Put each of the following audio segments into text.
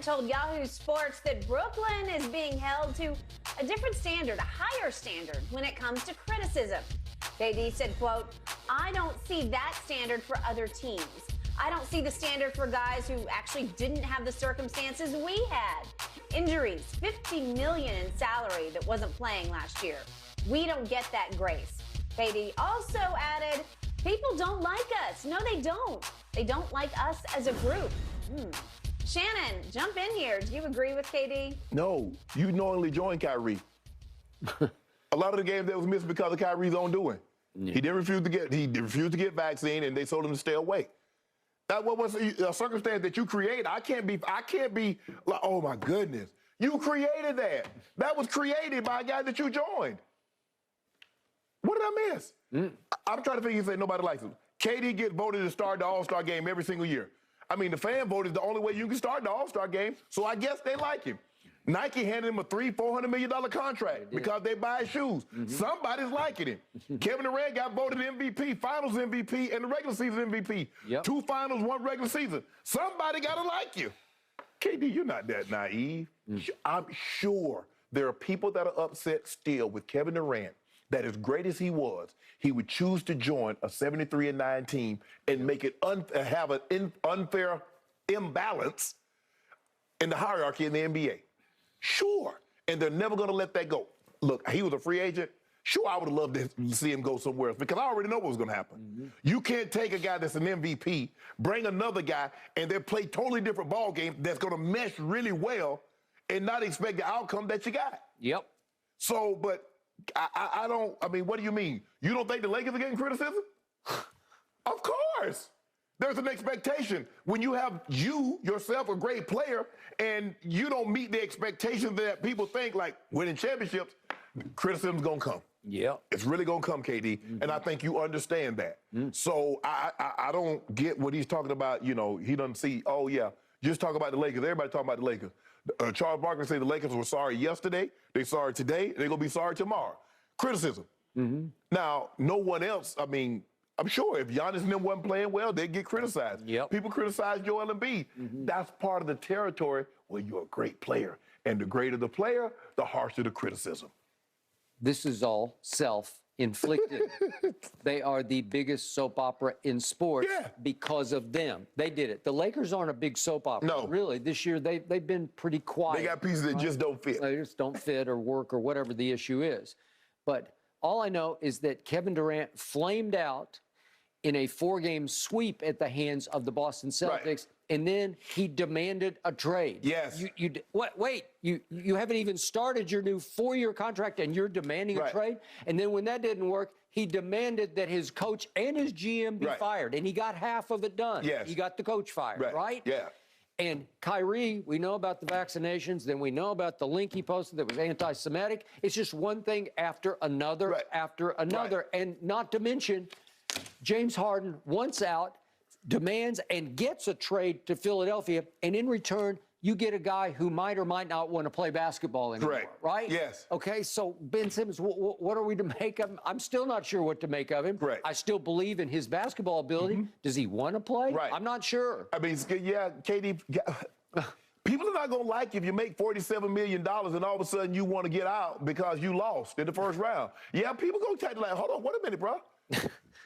told Yahoo Sports that Brooklyn is being held to a different standard, a higher standard when it comes to criticism. KD said, quote, "I don't see that standard for other teams. I don't see the standard for guys who actually didn't have the circumstances we had. Injuries, $50 million in salary that wasn't playing last year. We don't get that grace." KD also added, "People don't like us." No, they don't. They don't like us as a group. Shannon, jump in here. Do you agree with KD? No, you knowingly joined Kyrie. A lot of the games that was missed because of Kyrie's own doing. Yeah. He refused to get vaccine, and they told him to stay away. That was a circumstance that you create. I can't be like, oh my goodness. You created that. That was created by a guy that you joined. What did I miss? I'm trying to figure, you say nobody likes him. KD gets voted to start the All-Star game every single year. I mean, the fan vote is the only way you can start the All-Star game, so I guess they like him. Nike handed him a $400 million contract because they buy his shoes. Somebody's liking him. Kevin Durant got voted MVP, Finals MVP, and the regular season MVP. 2 finals, 1 regular season. Somebody got to like you. KD, you're not that naive. I'm sure there are people that are upset still with Kevin Durant that as great as he was, he would choose to join a 73-9 team and make it have an unfair imbalance in the hierarchy in the NBA. Sure, and they're never going to let that go. Look, he was a free agent. Sure, I would have loved to see him go somewhere else because I already know what was going to happen. You can't take a guy that's an MVP, bring another guy, and then play totally different ball game that's going to mesh really well and not expect the outcome that you got. So, but I mean, what do you mean? You don't think the Lakers are getting criticism? Of course. There's an expectation. When you have yourself, a great player, and you don't meet the expectations that people think, like winning championships, criticism's going to come. It's really going to come, KD, and I think you understand that. So I don't get what he's talking about. You know, he doesn't see, oh, yeah, just talk about the Lakers. Everybody talking about the Lakers. Charles Barkley said the Lakers were sorry yesterday, they're sorry today, they're going to be sorry tomorrow. Criticism. Now, no one else, I mean, I'm sure if Giannis and them wasn't playing well, they'd get criticized. People criticize Joel Embiid. That's part of the territory where you're a great player. And the greater the player, the harsher the criticism. This is all self-inflicted. They are the biggest soap opera in sports because of them. They did it. The Lakers aren't a big soap opera. No. Really, this year they've been pretty quiet. They got pieces that just don't fit. They just don't fit or work or whatever the issue is. But all I know is that Kevin Durant flamed out in a 4-game sweep at the hands of the Boston Celtics, and then he demanded a trade. Wait, you haven't even started your new 4-year contract, and you're demanding a trade? And then when that didn't work, he demanded that his coach and his GM be fired, and he got half of it done. He got the coach fired, right? And Kyrie, we know about the vaccinations, then we know about the link he posted that was anti-Semitic. It's just one thing after another after another, and not to mention James Harden wants out, demands and gets a trade to Philadelphia, and in return, you get a guy who might or might not want to play basketball anymore, right? Okay, so Ben Simmons, what are we to make of him? I'm still not sure what to make of him. I still believe in his basketball ability. Does he want to play? I'm not sure. I mean, yeah, KD, people are not going to like you if you make $47 million and all of a sudden you want to get out because you lost in the first round. Yeah, people going to take like, hold on, wait a minute, bro.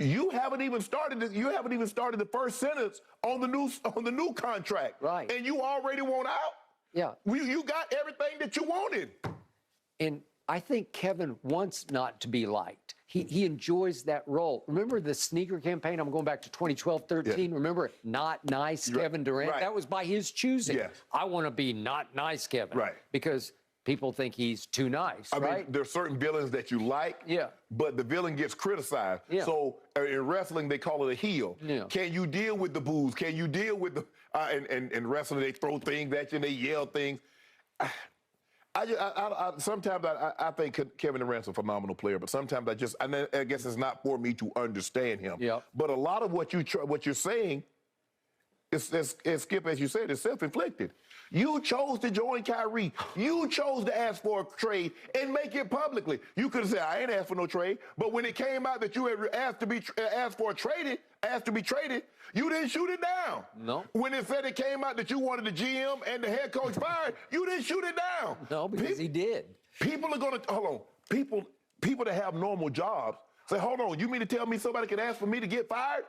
You haven't even started the first sentence on the new contract. And you already want out? You got everything that you wanted. And I think Kevin wants not to be liked. He enjoys that role. Remember the sneaker campaign? I'm going back to 2012-13. Remember Not Nice Kevin Durant? That was by his choosing. I want to be not nice Kevin. Because people think he's too nice, I mean, there's certain villains that you like, but the villain gets criticized. So in wrestling, they call it a heel. Can you deal with the boos? Can you deal with the and wrestling, they throw things at you and they yell things. Sometimes I think Kevin Durant's a phenomenal player, but sometimes I guess it's not for me to understand him. But a lot of what you're saying is Skip, as you said, is self-inflicted. You chose to join Kyrie. You chose to ask for a trade and make it publicly. You could have said, I ain't asked for no trade. But when it came out that you had asked to be traded, you didn't shoot it down. No. When it said it came out that you wanted the GM and the head coach fired, you didn't shoot it down. No, because he did. People are going to, hold on, people that have normal jobs say, hold on, you mean to tell me somebody can ask for me to get fired?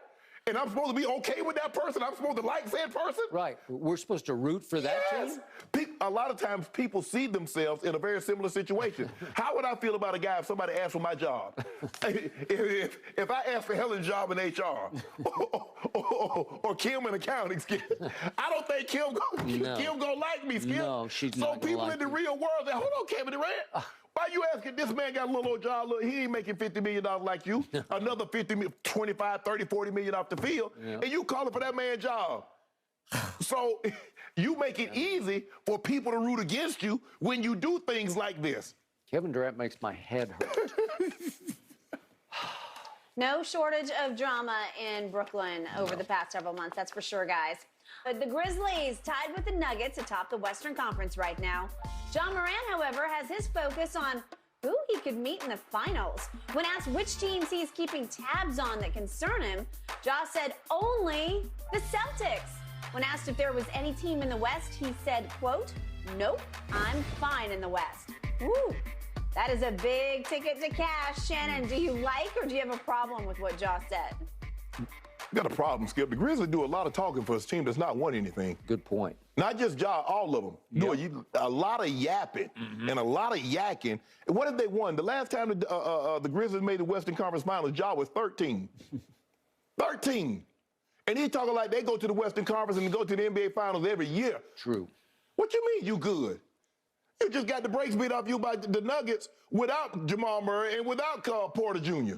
And I'm supposed to be okay with that person? I'm supposed to like said person? Right. We're supposed to root for that team? A lot of times people see themselves in a very similar situation. How would I feel about a guy if somebody asked for my job? if I asked for Helen's job in HR or Kim in accounting, I don't think Kim gonna like me, Skip. No, she's not So people like in the you. real world say, hold on, Kevin Durant. Why you asking? This man got a little old job. Look, he ain't making $50 million like you. Another 25, 30, 40 million off the field. Yeah. And you calling for that man's job. So you make it easy for people to root against you when you do things like this. Kevin Durant makes my head hurt. No shortage of drama in Brooklyn over the past several months, that's for sure, guys. The Grizzlies tied with the Nuggets atop the Western Conference right now. John Morant, however, has his focus on who he could meet in the finals. When asked which teams he's keeping tabs on that concern him, Ja said only the Celtics. When asked if there was any team in the West, he said, quote, nope, I'm fine in the West. Woo. That is a big ticket to cash. Shannon, do you like or do you have a problem with what Ja said? Got a problem, Skip. The Grizzlies do a lot of talking for his team that's not won anything. Good point. Not just Ja, all of them. Yep. A lot of yapping and a lot of yakking. And what have they won? The last time the Grizzlies made the Western Conference Finals, Ja was 13. 13. And he's talking like they go to the Western Conference and go to the NBA Finals every year. True. What you mean you good? You just got the brakes beat off you by the Nuggets without Jamal Murray and without Porter Jr.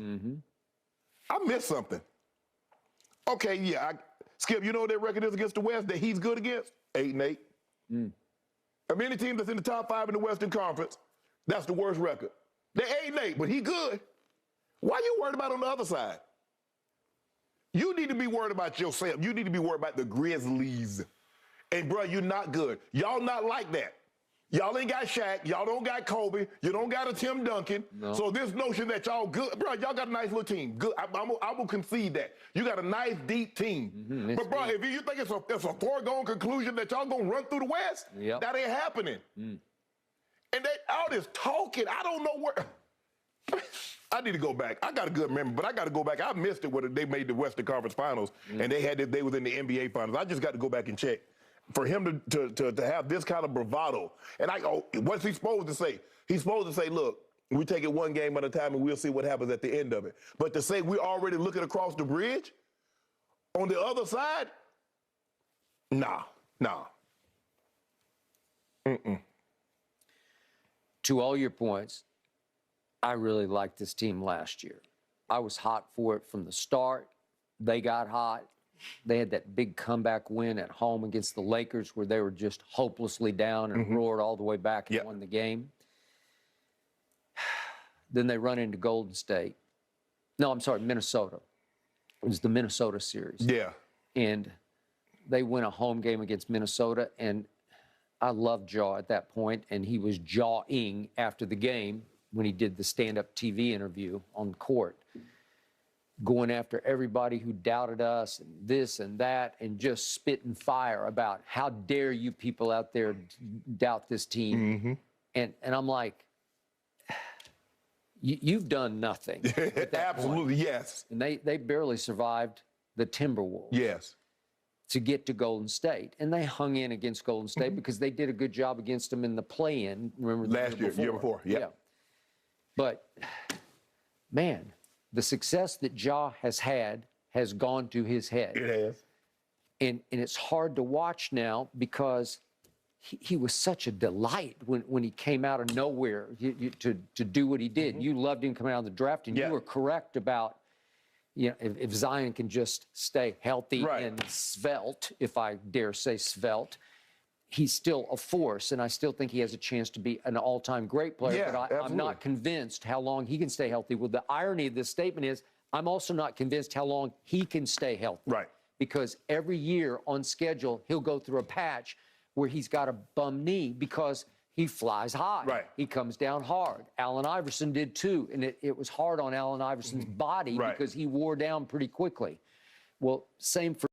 I missed something. Okay, yeah. Skip, you know what their record is against the West that he's good against? 8-8. Of any team that's in the top 5 in the Western Conference, that's the worst record. They're 8-8, but he good. Why you worried about on the other side? You need to be worried about yourself. You need to be worried about the Grizzlies. And, bro, you're not good. Y'all not like that. Y'all ain't got Shaq. Y'all don't got Kobe. You don't got a Tim Duncan. No. So this notion that y'all good, bro, y'all got a nice little team. Good. I will concede that. You got a nice, deep team. But, bro, if you think it's a foregone conclusion that y'all going to run through the West, that ain't happening. And all this talking, I don't know where. I need to go back. I got a good memory, but I got to go back. I missed it when they made the Western Conference Finals, and they was in the NBA Finals. I just got to go back and check. For him to have this kind of bravado. And what's he supposed to say? He's supposed to say, look, we take it one game at a time and we'll see what happens at the end of it. But to say we're already looking across the bridge on the other side, nah. To all your points, I really liked this team last year. I was hot for it from the start. They got hot. They had that big comeback win at home against the Lakers where they were just hopelessly down and roared all the way back and won the game. Then they run into Golden State. No, I'm sorry, Minnesota. It was the Minnesota series. Yeah. And they win a home game against Minnesota, and I loved Ja at that point, and he was jawing after the game when he did the stand-up TV interview on the court, going after everybody who doubted us and this and that and just spitting fire about how dare you people out there doubt this team. And I'm like, you've done nothing. Absolutely, yes. And they barely survived the Timberwolves. Yes. To get to Golden State. And they hung in against Golden State because they did a good job against them in the play-in. Remember last year before. Yeah. But, man, the success that Ja has had has gone to his head. It has. And it's hard to watch now because he was such a delight when he came out of nowhere to do what he did. You loved him coming out of the draft, and you were correct about, if Zion can just stay healthy and svelte, if I dare say svelte, he's still a force, and I still think he has a chance to be an all-time great player, but I'm not convinced how long he can stay healthy. Well, the irony of this statement is I'm also not convinced how long he can stay healthy. Right. Because every year on schedule, he'll go through a patch where he's got a bum knee because he flies high. Right. He comes down hard. Allen Iverson did too, and it was hard on Allen Iverson's body Right. because he wore down pretty quickly. Well, same for